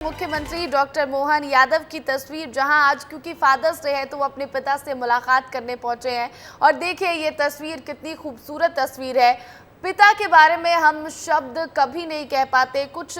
मुख्यमंत्री डॉक्टर मोहन यादव की तस्वीर, जहां आज क्योंकि फादर्स डे है तो वो अपने पिता से मुलाकात करने पहुंचे हैं। और देखिए ये तस्वीर कितनी खूबसूरत तस्वीर है। पिता के बारे में हम शब्द कभी नहीं कह पाते। कुछ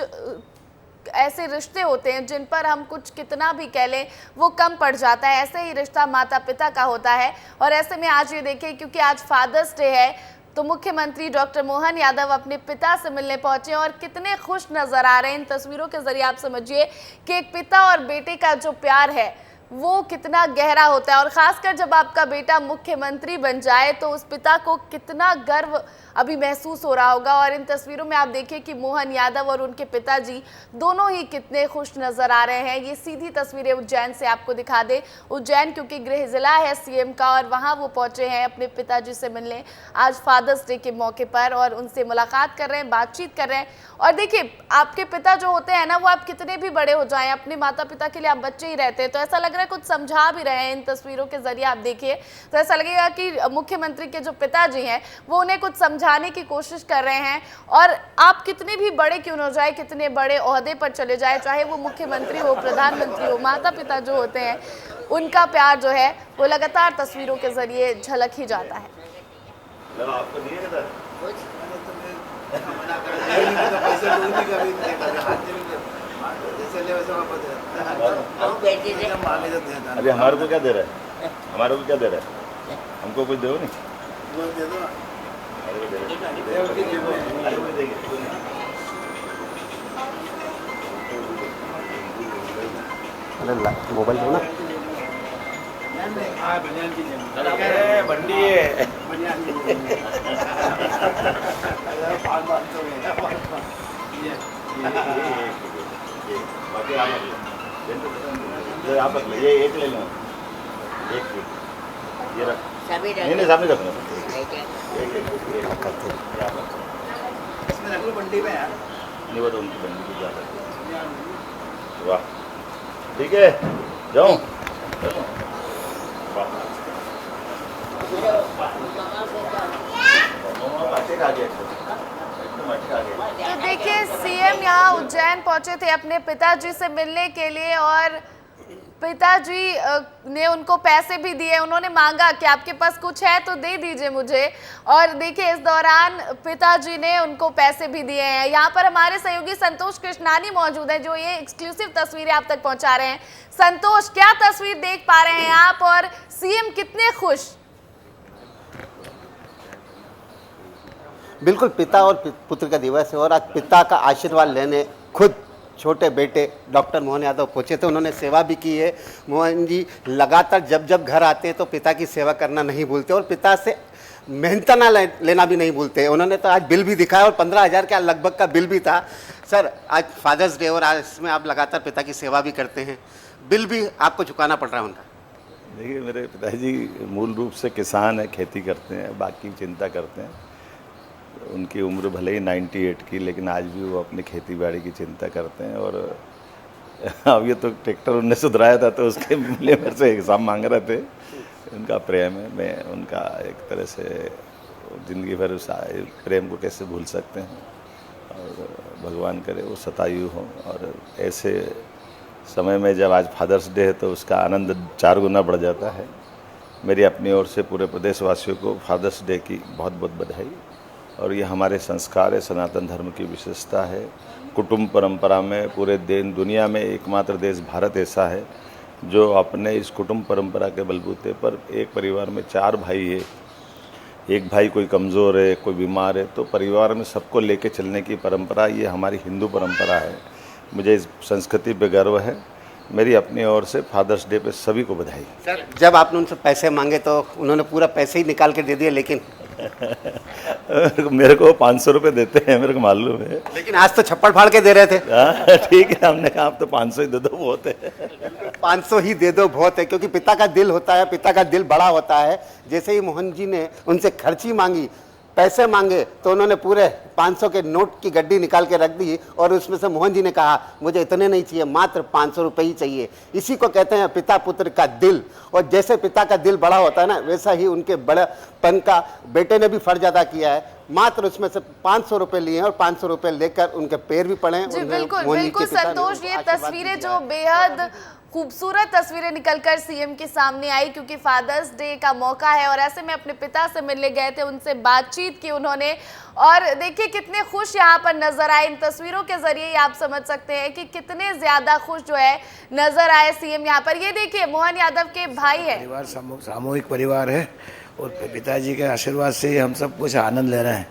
ऐसे रिश्ते होते हैं जिन पर हम कुछ कितना भी कह लें वो कम पड़ जाता है। ऐसे ही रिश्ता माता पिता का होता है। और ऐसे में आज ये देखिए क्योंकि आज फादर्स डे है तो मुख्यमंत्री डॉक्टर मोहन यादव अपने पिता से मिलने पहुंचे और कितने खुश नजर आ रहे हैं। इन तस्वीरों के जरिए आप समझिए कि एक पिता और बेटे का जो प्यार है वो कितना गहरा होता है। और खासकर जब आपका बेटा मुख्यमंत्री बन जाए तो उस पिता को कितना गर्व अभी महसूस हो रहा होगा। और इन तस्वीरों में आप देखिए कि मोहन यादव और उनके पिताजी दोनों ही कितने खुश नजर आ रहे हैं। ये सीधी तस्वीरें उज्जैन से आपको दिखा दे। उज्जैन क्योंकि गृह जिला है सीएम का और वहां वो पहुंचे हैं अपने पिताजी से मिलने आज फादर्स डे के मौके पर और उनसे मुलाकात कर रहे हैं, बातचीत कर रहे हैं। और देखिए आपके पिता जो होते हैं ना, वो आप कितने भी बड़े हो जाएं, अपने माता पिता के लिए आप बच्चे ही रहते हैं। तो ऐसा लग रहा है कुछ समझा भी रहे हैं। इन तस्वीरों के जरिए आप देखिए तो ऐसा लगेगा कि मुख्यमंत्री के जो पिताजी हैं वो उन्हें कुछ समझाने की कोशिश कर रहे हैं। और आप कितने भी बड़े क्यों न हो जाए, कितने बड़े ओहदे पर चले जाए, चाहे वो मुख्यमंत्री हो, प्रधानमंत्री हो, माता पिता जो होते हैं उनका प्यार जो है वो लगातार तस्वीरों के जरिए झलक ही जाता है। अरे हमारे को क्या दे रहा है? हमारे को क्या दे रहा है? हमको कुछ दो नहीं। मोबाइल दो ना। बंडी है। आप ये एक ले लो, एक ये रख, नहीं सामने रखना, इसमें रख लो बंडी में यार, नहीं वो तो उनकी बंडी की ज़्यादा। वाह ठीक है, जाओ तो देखिए सीएम यहाँ उज्जैन पहुंचे थे अपने पिताजी से मिलने के लिए और पिताजी ने उनको पैसे भी दिए। उन्होंने मांगा कि आपके पास कुछ है तो दे दीजिए मुझे। और देखिए इस दौरान पिताजी ने उनको पैसे भी दिए हैं। यहाँ पर हमारे सहयोगी संतोष कृष्णानी मौजूद हैं जो ये एक्सक्लूसिव तस्वीरें आप तक पहुंचा रहे हैं। संतोष, क्या तस्वीर देख पा रहे हैं आप और सीएम कितने खुश? बिल्कुल, पिता और पुत्र का दिवस है और आज पिता का आशीर्वाद लेने खुद छोटे बेटे डॉक्टर मोहन यादव पहुंचे थे। उन्होंने सेवा भी की है। मोहन जी लगातार जब जब घर आते हैं तो पिता की सेवा करना नहीं भूलते और पिता से मेहनताना लेना भी नहीं भूलते। उन्होंने तो आज बिल भी दिखाया और 15,000 के लगभग का बिल भी था। सर, आज फादर्स डे और आज इसमें आप लगातार पिता की सेवा भी करते हैं, बिल भी आपको चुकाना पड़ रहा है उनका। देखिए मेरे पिताजी मूल रूप से किसान है, खेती करते हैं, बाकी चिंता करते हैं। उनकी उम्र भले ही 98 की, लेकिन आज भी वो अपनी खेती बाड़ी की चिंता करते हैं। और अब ये तो ट्रैक्टर उनने सुधराया था तो उसके लिए मेरे से हिसाब मांग रहे थे। उनका प्रेम है, मैं उनका एक तरह से ज़िंदगी भर उस प्रेम को कैसे भूल सकते हैं। और भगवान करे वो शतायु हो। और ऐसे समय में जब आज फादर्स डे है तो उसका आनंद 4 गुना बढ़ जाता है। मेरी अपनी ओर से पूरे प्रदेशवासियों को फादर्स डे की बहुत बहुत बधाई। और ये हमारे संस्कार है, सनातन धर्म की विशेषता है। कुटुंब परंपरा में पूरे दुनिया में एकमात्र देश भारत ऐसा है जो अपने इस कुटुंब परंपरा के बलबूते पर एक परिवार में 4 भाई है, एक भाई कोई कमज़ोर है, कोई बीमार है, तो परिवार में सबको लेके चलने की परंपरा ये हमारी हिंदू परंपरा है। मुझे इस संस्कृति पे गर्व है। मेरी अपनी ओर से फादर्स डे पे सभी को बधाई। सर, जब आपने उनसे पैसे मांगे तो उन्होंने पूरा पैसे ही निकाल के दे दिए, लेकिन मेरे को 500 रुपये देते हैं, मेरे को मालूम है। लेकिन आज तो छप्पड़ फाड़ के दे रहे थे। ठीक है, हमने कहा आप तो 500 ही दे दो, बहुत है। 500 ही दे दो बहुत है, क्योंकि पिता का दिल होता है, पिता का दिल बड़ा होता है। जैसे ही मोहन जी ने उनसे खर्ची मांगी, पैसे मांगे, तो उन्होंने पूरे 500 के नोट की गड्डी निकाल के रख दी और उसमें से मोहन जी ने कहा मुझे इतने नहीं चाहिए, मात्र 500 रुपये ही चाहिए। इसी को कहते हैं पिता पुत्र का दिल। और जैसे पिता का दिल बड़ा होता है ना, वैसा ही उनके बड़ेपन का बेटे ने भी फर्ज अदा किया है। मात्र उसमें से 500 रुपए लिए हैं और 500 रुपए लेकर उनके पैर भी पड़े हैं। जी उन्हें बिल्कुल मोहन जी के बिल्कुल पिता ने संतोष, उनको ये आशीर्वाद तस्वीरें दिया जो है। बेहद खूबसूरत तस्वीरें निकलकर सीएम के सामने आई, क्योंकि फादर्स डे का मौका है और ऐसे में अपने पिता से मिलने गए थे, उनसे बातचीत की उन्होंने और देखिए कितने खुश यहाँ पर नजर आए। इन तस्वीरों के जरिए ही आप समझ सकते हैं कि कितने ज्यादा खुश जो है नजर आए सीएम यहाँ पर। ये देखिए मोहन यादव के भाई है। परिवार सामूहिक परिवार है और पिताजी के आशीर्वाद से ही हम सब कुछ आनंद ले रहे हैं।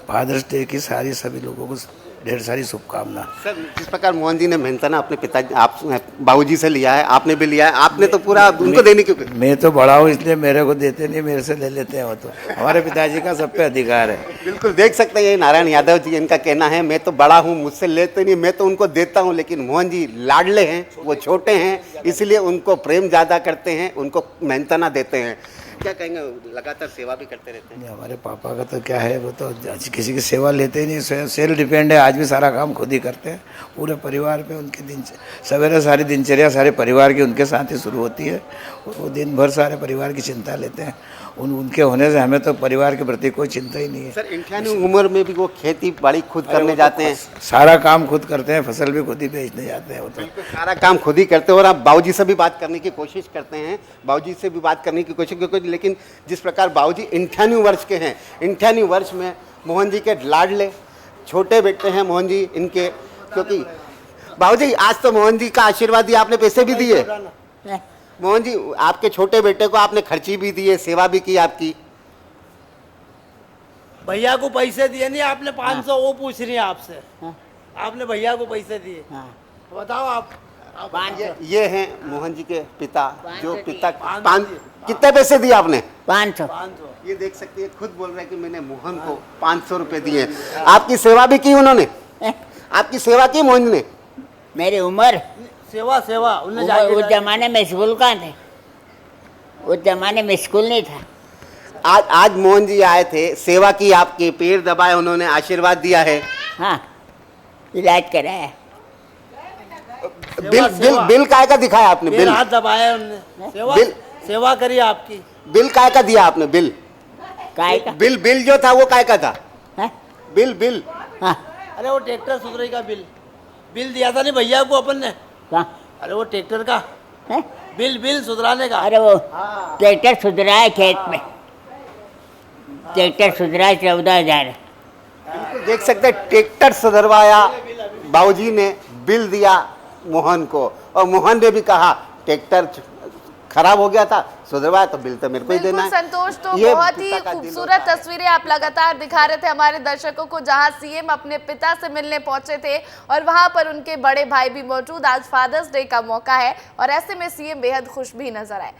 फादर्स डे की सभी लोगों को ढेर सारी शुभकामना। सर, जिस प्रकार मोहन जी ने मेहनताना अपने पिताजी आप बाबूजी से लिया है, आपने भी लिया है, आपने तो पूरा उनको देने क्यों? मैं तो बड़ा हूँ इसलिए मेरे को देते नहीं, मेरे से ले लेते हैं वो तो। हमारे पिताजी का सब पे अधिकार है। बिल्कुल देख सकते हैं, ये नारायण यादव जी इनका कहना है, मैं तो बड़ा हूँ, मुझसे लेते नहीं, मैं तो उनको देता हूँ। लेकिन मोहन जी लाडले हैं, वो छोटे हैं, इसलिए उनको प्रेम ज़्यादा करते हैं, उनको मेहनताना देते हैं। क्या कहेंगे, लगातार सेवा भी करते रहते हैं? हमारे पापा का तो क्या है, वो तो किसी की सेवा लेते ही नहीं, सेल्फ डिपेंड है। आज भी सारा काम खुद ही करते हैं पूरे परिवार पे। उनकी सवेरे सारी दिनचर्या सारे परिवार की उनके साथ ही शुरू होती है और वो दिन भर सारे परिवार की चिंता लेते हैं। उनके होने से हमें तो परिवार के प्रति कोई चिंता ही नहीं है। सर, 98 उम्र में भी वो खेती बाड़ी खुद करने जाते हैं, सारा काम खुद करते हैं, फसल भी खुद ही बेचने जाते हैं। वो तो सारा काम खुद ही करते हैं। और आप बाबूजी से भी बात करने की कोशिश करते हैं, बाबूजी से भी बात करने की कोशिश करते हैं, लेकिन जिस प्रकार बाबूजी 98 वर्ष के हैं, 98 वर्ष में मोहन जी के लाडले छोटे बेटे हैं मोहन जी इनके। क्योंकि बाबूजी आज तो मोहन जी का आशीर्वाद दिया, आपने पैसे भी दिए। मोहन जी, आपके छोटे बेटे को आपने खर्ची भी दिए, सेवा भी की आपकी। भैया को पैसे दिए नहीं आपने? 500 वो पूछ रही है आपसे। आपने भैया को पैसे दिए? बताओ आप। ये हैं मोहन जी के पिता, जो पिता कितने पैसे दिए आपने? 500। ये देख सकते हैं, खुद बोल रहे हैं कि मैंने मोहन को 500 रुपए दिए। आपकी सेवा भी की उन्होंने? आपकी सेवा की मोहन ने? मेरी उम्र सेवा उन्हें उस जमाने में स्कूल कहाँ थे, उस जमाने में स्कूल नहीं था। आज मोहन जी आए थे, सेवा की, आपके पैर दबाए, उन्होंने आशीर्वाद दिया है। हाँ, इलाज कराया। बिल काय का दिखाया आपने? बिल हाथ दबाया उन्होंने। सेवा करी आपकी। बिल काय का दिया आपने? बिल काय का? बिल जो था वो काय का था? हाँ? बिल हाँ। अरे वो ट्रैक्टर सुधराई का बिल दिया था नहीं भैया को अपन ने? हाँ? अरे वो ट्रैक्टर का हाँ? बिल सुधराने का। अरे वो ट्रैक्टर सुधराया खेत में, ट्रैक्टर सुधराया 14,000। देख सकते हैं, ट्रैक्टर सुधरवाया बाबूजी ने, बिल दिया मोहन को, और मोहन ने भी कहा ट्रैक्टर खराब हो गया था, सुधरवाया तो बिल तो मेरे को ही देना है। संतोष, तो ये बहुत ही पिता का दिल खूबसूरत होता है। तस्वीरें आप लगातार दिखा रहे थे हमारे दर्शकों को, जहां सीएम अपने पिता से मिलने पहुंचे थे और वहां पर उनके बड़े भाई भी मौजूद। आज फादर्स डे का मौका है और ऐसे में सीएम बेहद खुश भी नजर आए।